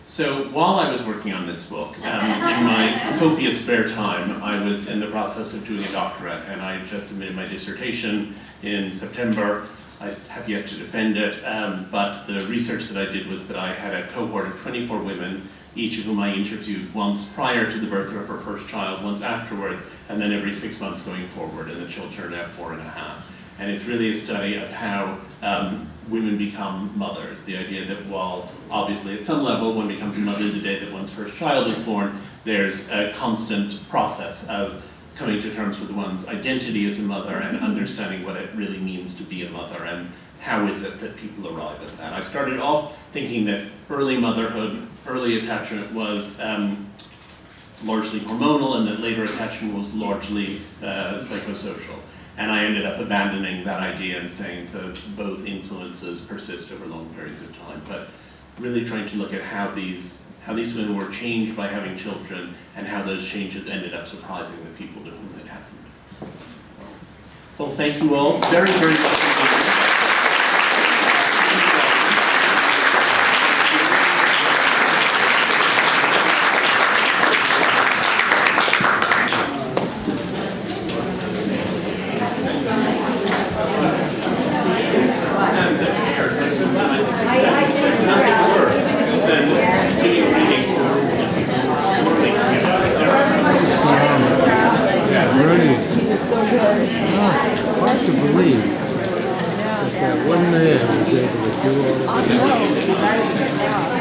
So while I was working on this book, in my copious spare time, I was in the process of doing a doctorate, and I just submitted my dissertation in September. I have yet to defend it, but the research that I did was that I had a cohort of 24 women, each of whom I interviewed once prior to the birth of her first child, once afterwards, and then every 6 months going forward, and the children are now 4.5. And it's really a study of how women become mothers. The idea that while obviously at some level one becomes a mother the day that one's first child is born, there's a constant process of coming to terms with one's identity as a mother and understanding what it really means to be a mother and how is it that people arrive at that. I started off thinking that early motherhood, early attachment was largely hormonal and that later attachment was largely psychosocial. And I ended up abandoning that idea and saying that both influences persist over long periods of time, but really trying to look at how these women were changed by having children and how those changes ended up surprising the people to whom it happened. Well, thank you all very, very much. One man was able to do all of that.